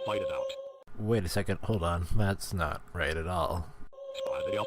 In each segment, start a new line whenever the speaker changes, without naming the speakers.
fight it out.
Wait a second, hold on. That's not right at all.
Spy video.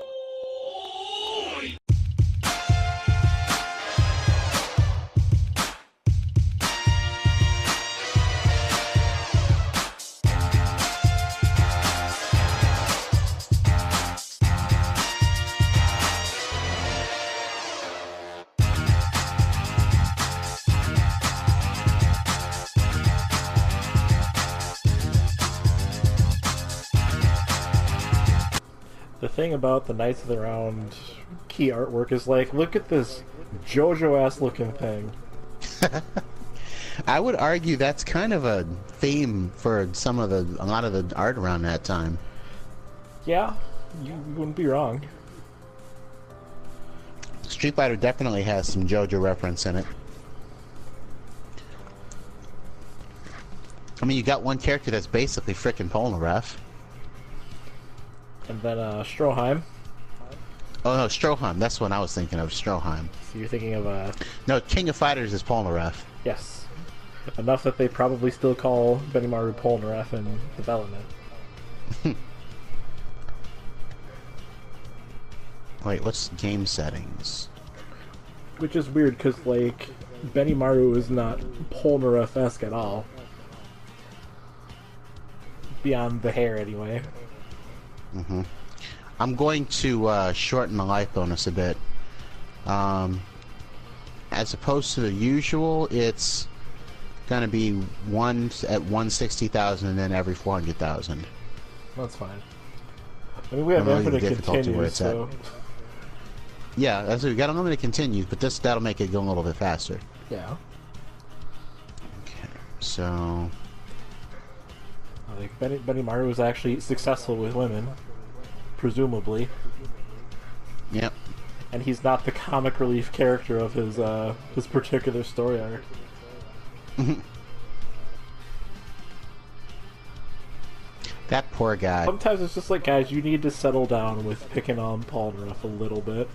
The thing about the Knights of the Round key artwork is like, look at this JoJo-ass looking thing.
I would argue that's kind of a theme for a lot of the art around that time.
Yeah, you wouldn't be wrong.
Street Fighter definitely has some JoJo reference in it. I mean, you got one character that's basically frickin' Polnareff.
And then Stroheim.
Oh no, Stroheim. That's what I was thinking of. Stroheim.
So you're thinking of
No, King of Fighters is Polnareff.
yes. Enough that they probably still call Benimaru Polnareff in development.
Wait, what's game settings?
Which is weird, because, like, Benimaru is not Polnareff-esque at all. Beyond the hair, anyway.
Mm-hmm. I'm going to shorten the life bonus a bit. As opposed to the usual, it's gonna be one at 160,000 and then every 400,000.
That's fine. I mean, we have
Really the
infinite
difficulty where
continues,
it's at.
so...
Yeah, that's we got unlimited continues, but that'll make it go a little bit faster.
Yeah.
Okay, so
I think Benimaru was actually successful with women. Presumably.
yep.
And he's not the comic relief character of his particular story arc.
That poor guy.
Sometimes it's just like, guys, you need to settle down with picking on Polnareff a little bit.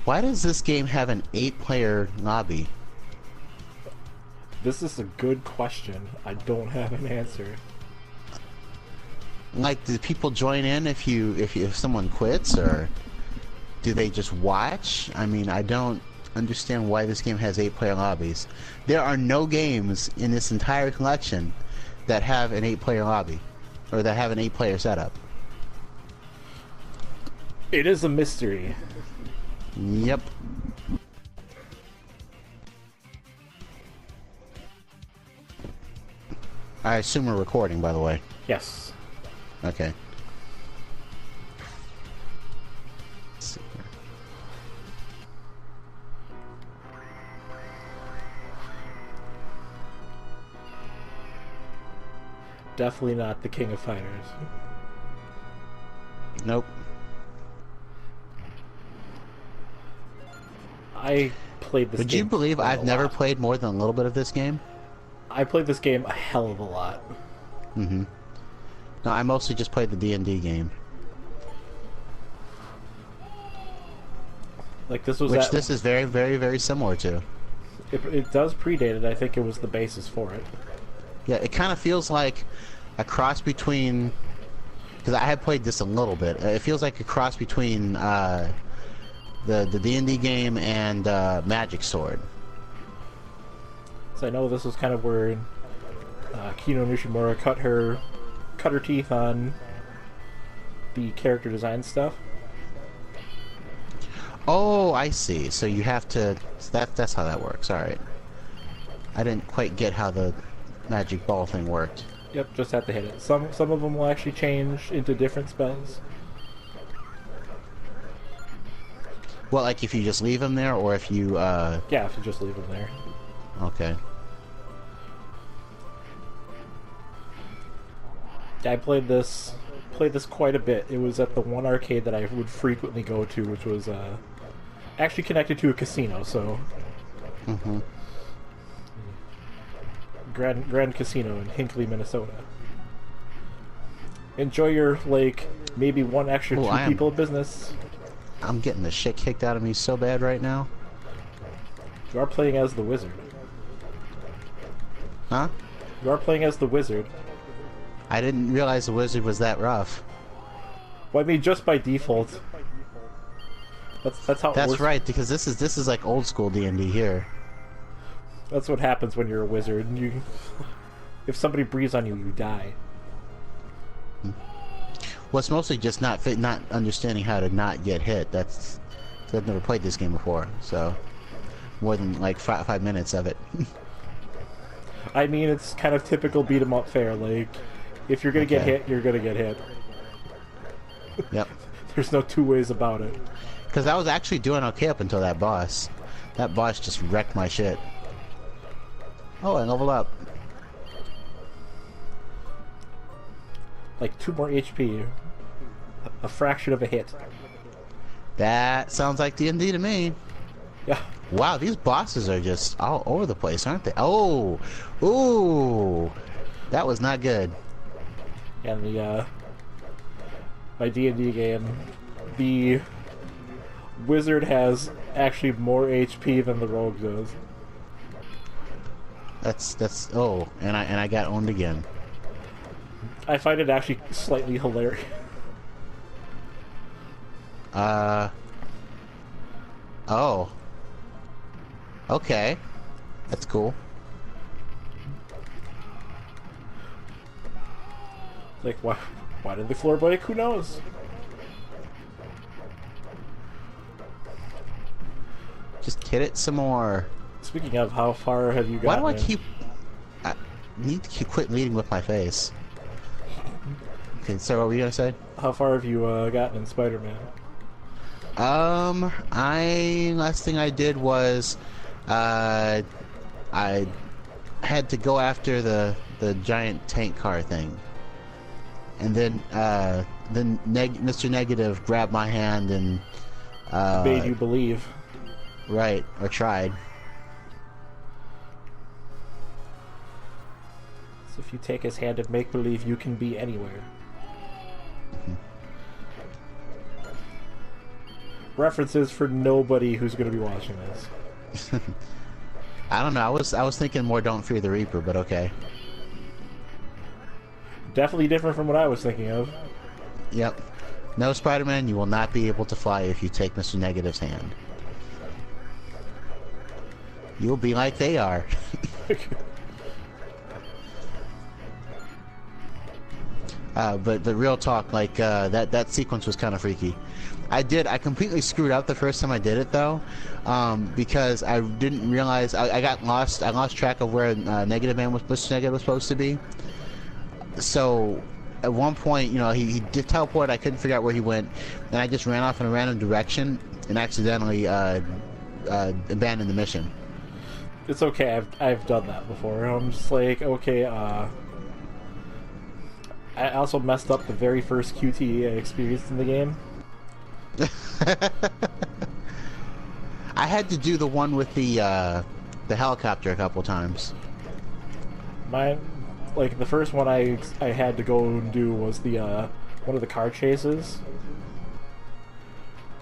Why does this game have an 8-player lobby?
This is a good question. I don't have an answer.
Like, do people join in if someone quits, or do they just watch? I mean, I don't understand why this game has 8-player lobbies. There are no games in this entire collection that have an 8-player lobby, or that have an 8-player setup.
It is a mystery.
Yep. I assume we're recording, by the way.
Yes.
Okay. Let's see here.
Definitely not the King of Fighters.
Nope.
I played this
Would
game
you believe
quite
I've
a
never
lot.
played more than a little bit of this game?
I played this game a hell of a lot.
Mm-hmm. No, I mostly just played the D&D game.
Like, this was
Which this is very, very, very similar to.
It does predate it. I think it was the basis for it.
Yeah, it kind of feels like a cross between... Because I had played this a little bit. It feels like a cross between the D&D game and Magic Sword.
So I know this was kind of where Kino Nishimura cut her teeth on the character design stuff.
Oh, I see. So you have to... That's how that works. Alright. I didn't quite get how the magic ball thing worked.
Yep, just have to hit it. Some of them will actually change into different spells.
Well, like if you just leave them there, or if you...
Yeah, if you just leave them there.
Okay.
I played this quite a bit. It was at the one arcade that I would frequently go to, which was actually connected to a casino, so...
Mm-hmm.
Grand Casino in Hinckley, Minnesota. Enjoy your, like, maybe one extra two people of business.
I'm getting the shit kicked out of me so bad right now.
You are playing as the wizard.
Huh?
You are playing as the wizard.
I didn't realize the wizard was that rough.
Well, I mean, just by default. That's how it
That's
works.
right, because this is like old school D&D here.
That's what happens when you're a wizard. And if somebody breathes on you, you die.
Well, it's mostly just not understanding how to not get hit. That's... I've never played this game before, so... More than, like, 5 minutes of it.
I mean, it's kind of typical beat 'em up fare. Like, if you're gonna get
Okay.
hit, you're gonna get hit.
Yep.
There's no two ways about it.
Because I was actually doing okay up until that boss. That boss just wrecked my shit. Oh, I leveled up.
Like 2 more HP. A fraction of a hit.
That sounds like D&D to me.
Yeah.
Wow, these bosses are just all over the place, aren't they? Oh! Ooh! That was not good.
And the, my D&D game, the wizard has actually more HP than the rogue does.
That's oh, and I got owned again.
I find it actually slightly hilarious.
Oh. Okay. That's cool.
Like, why did the floor break? Who knows?
Just hit it some more.
Speaking of, how far have you
Why
gotten?
do I keep... I need to quit leading with my face. Okay, so what were you gonna say?
How far have you gotten in Spider-Man?
Last thing I did was, I had to go after the giant tank car thing, and then Mr. Negative grabbed my hand and
Made you believe.
right, or tried.
So if you take his hand and make believe, you can be anywhere. References for nobody who's going to be watching this.
I don't know. I was thinking more Don't Fear the Reaper, but okay.
Definitely different from what I was thinking of.
Yep. No, Spider-Man, you will not be able to fly if you take Mr. Negative's hand. You'll be like they are. But the real talk, like that sequence was kind of freaky. I completely screwed up the first time I did it though, because I didn't realize I got lost. I lost track of where Mr. Negative was supposed to be. So at one point, you know, he did teleport. I couldn't figure out where he went, and I just ran off in a random direction and accidentally abandoned the mission.
It's okay, I've done that before. I'm just like, okay, I also messed up the very first QTE I experienced in the game.
I had to do the one with the helicopter a couple times.
Like the first one I had to go and do was the one of the car chases.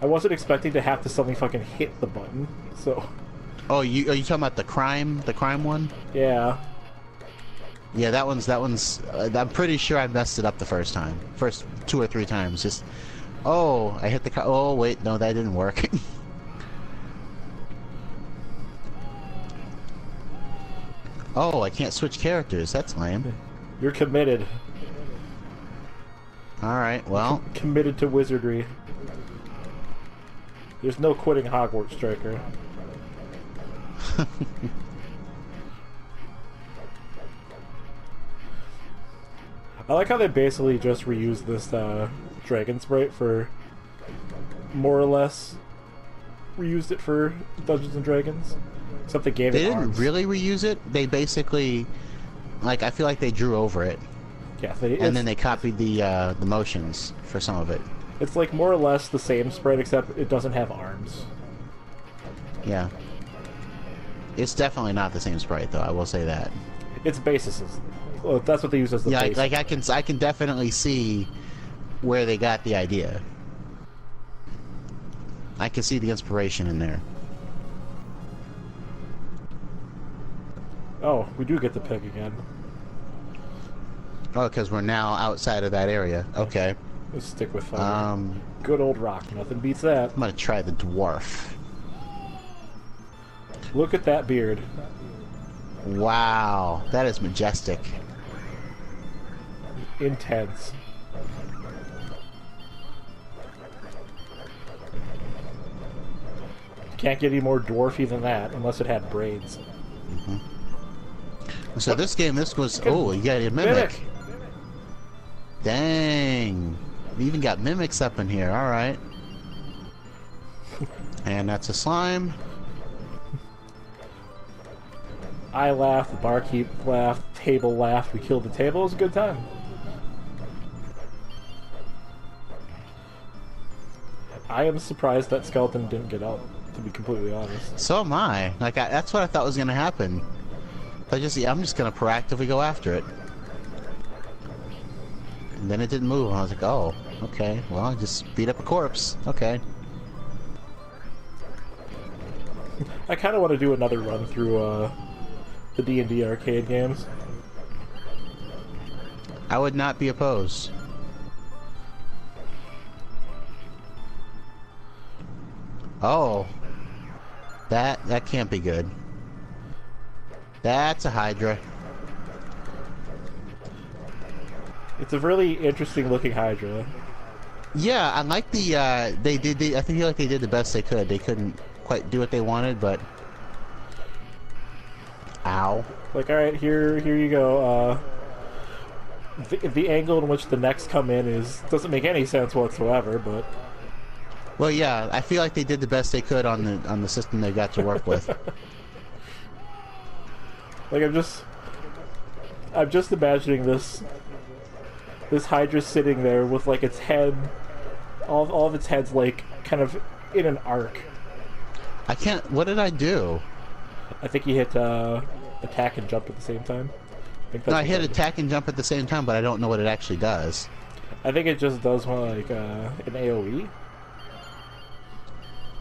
I wasn't expecting to have to suddenly fucking hit the button, so.
Oh, are you talking about the crime one?
Yeah.
Yeah, that one's. I'm pretty sure I messed it up the first 2 or 3 times. Just, oh, I hit the car. Oh, wait, no, that didn't work. Oh, I can't switch characters. That's lame.
You're committed.
All right, well.
Committed to wizardry. There's no quitting Hogwarts, Striker. I like how they basically just reused this dragon sprite for more or less reused it for Dungeons and Dragons. Except they gave it
They didn't
arms.
really reuse it. They basically, like, I feel like they drew over it,
Yeah,
and then they copied the motions for some of it.
it's like more or less the same sprite, except it doesn't have arms.
Yeah. It's definitely not the same sprite, though. I will say that.
It's bases. Well, that's what they use as the
Yeah,
base.
like I can definitely see where they got the idea. I can see the inspiration in there.
Oh, we do get to pick again.
Oh, because we're now outside of that area. Okay.
Let's stick with fire. Good old rock. Nothing beats that.
I'm gonna try the dwarf.
Look at that beard.
Wow, that is majestic.
Intense. Can't get any more dwarfy than that unless it had braids.
So this game, this was... Oh, you got a mimic. Dang. We even got mimics up in here. Alright. And that's a slime.
I laughed, the barkeep laughed, the table laughed, we killed the table. It was a good time. I am surprised that skeleton didn't get out, to be completely honest.
So am I. Like, that's what I thought was going to happen. I'm just going to proactively go after it. And then it didn't move, and I was like, oh, okay. Well, I just beat up a corpse. Okay.
I kind of want to do another run through the D&D arcade games.
I would not be opposed. Oh. That can't be good. That's a Hydra.
It's a really interesting looking Hydra.
Yeah, I like the I feel like they did the best they could. They couldn't quite do what they wanted, but ow.
Like, alright, here you go. The angle in which the necks come in doesn't make any sense whatsoever, but
well, yeah, I feel like they did the best they could on the system they got to work with.
Like, I'm just imagining this Hydra sitting there with, like, its head, all of its heads, like, kind of in an arc.
I can't... What did I do?
I think you hit attack and jump at the same time.
I hit attack and jump at the same time, but I don't know what it actually does.
I think it just does one, like, an AoE.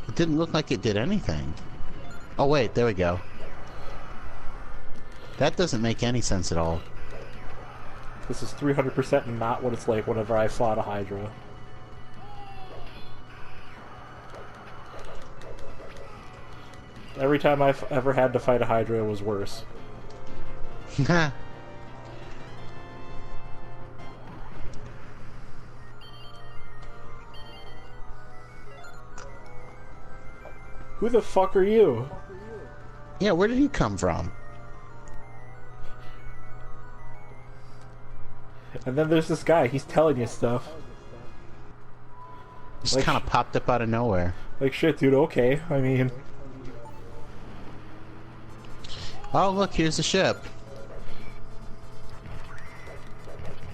It didn't look like it did anything. Oh, wait, there we go. That doesn't make any sense at all.
This is 300% not what it's like whenever I fought a Hydra. Every time I've ever had to fight a Hydra, it was worse. Who the fuck are you?
Yeah, where did he come from?
And then there's this guy, he's telling you stuff.
Just
Like,
kind of popped up out of nowhere.
like, shit, dude, okay. I mean...
Oh, look, here's the ship.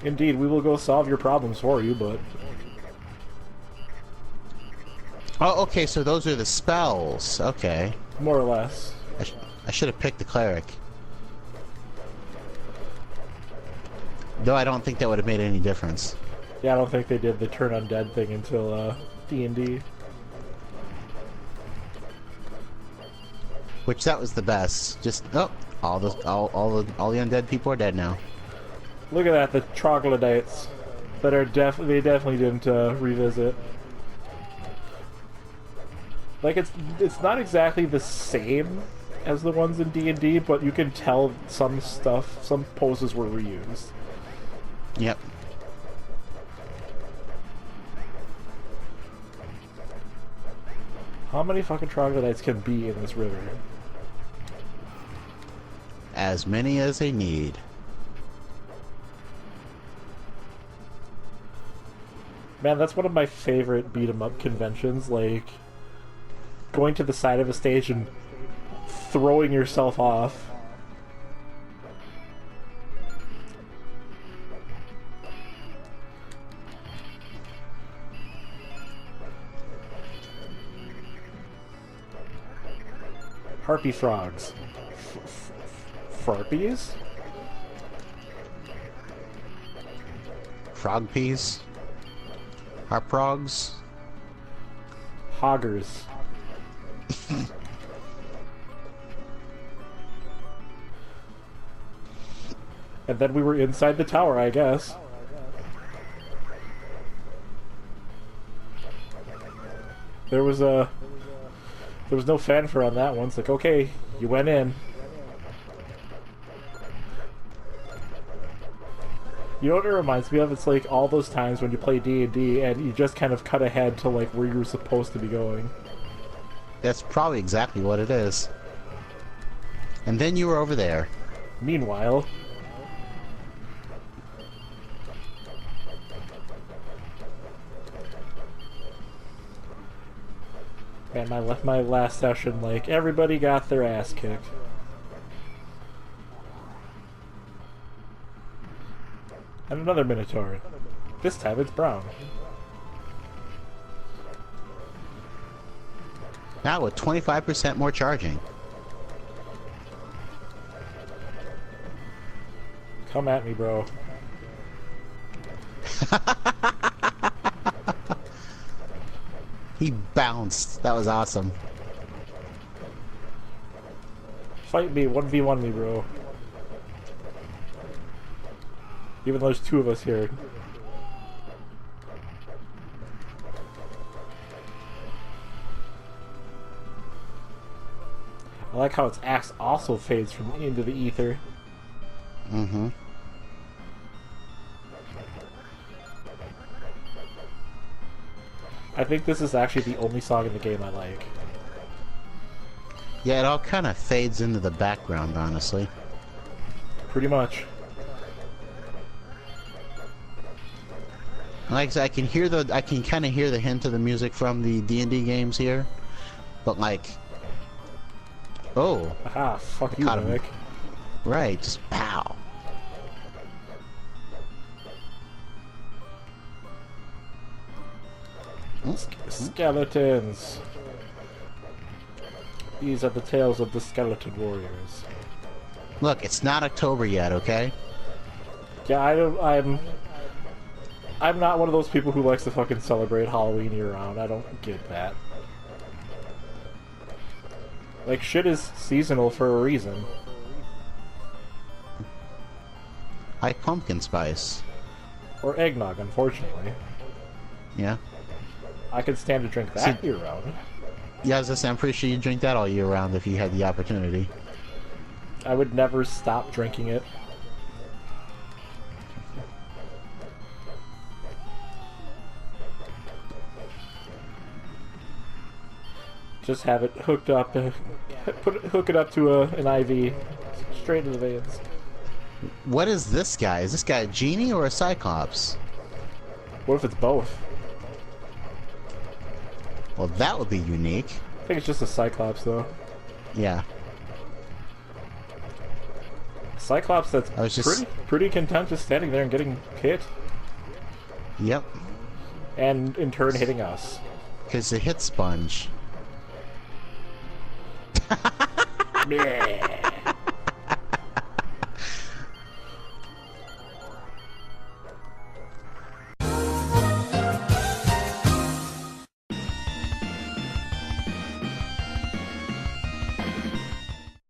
Indeed, we will go solve your problems for you, but...
Oh, okay, so those are the spells. Okay.
more or less.
I should have picked the cleric. Though I don't think that would have made any difference.
Yeah, I don't think they did the turn undead thing until D&D.
Which that was the best. Just all the undead people are dead now.
Look at that, the troglodytes that are they definitely didn't revisit. Like it's not exactly the same as the ones in D&D, but you can tell some poses were reused.
Yep.
How many fucking troglodytes can be in this river?
As many as they need.
Man, that's one of my favorite beat-em-up conventions, like going to the side of a stage and throwing yourself off. Harpy frogs. Farpies?
Frog peas. Harprogs.
And then we were inside the tower, I guess. There was no fanfare on that one. It's like, okay, you went in. You know what it reminds me of? It's like all those times when you play D&D and you just kind of cut ahead to like where you were supposed to be going.
That's probably exactly what it is. And then you were over there.
Meanwhile... Man, my last session, like, everybody got their ass kicked. And another Minotaur. This time it's brown.
Now with 25% more charging.
Come at me, bro.
He bounced. That was awesome.
Fight me, 1v1 me, bro. Even though there's two of us here. I like how its axe also fades from into the ether.
Mm-hmm.
I think this is actually the only song in the game I like.
Yeah, it all kind of fades into the background, honestly.
Pretty much.
Like I said, I can kind of hear the hint of the music from the D&D games here, but like, oh,
Aha, fuck you,
caught him.
Mimic.
Right, just pow.
Skeletons. These are the tales of the skeleton warriors.
Look, it's not October yet, okay?
Yeah, I'm not one of those people who likes to fucking celebrate Halloween year-round. I don't get that. Like, shit is seasonal for a reason.
Like pumpkin spice.
Or eggnog, unfortunately.
Yeah.
I could stand to drink that
See-
year-round.
Yeah, as I say, I'm pretty sure you'd drink that all year round if you had the opportunity.
I would never stop drinking it. Just have it hooked up, hook it up to an IV, straight to the veins.
What is this guy? Is this guy a genie or a cyclops?
What if it's both?
Well, that would be unique.
I think it's just a Cyclops, though.
Yeah.
Cyclops that's
I was just-
pretty content just standing there and getting hit,
Yep.
and in turn hitting us.
Because the hit sponge.
Bleh.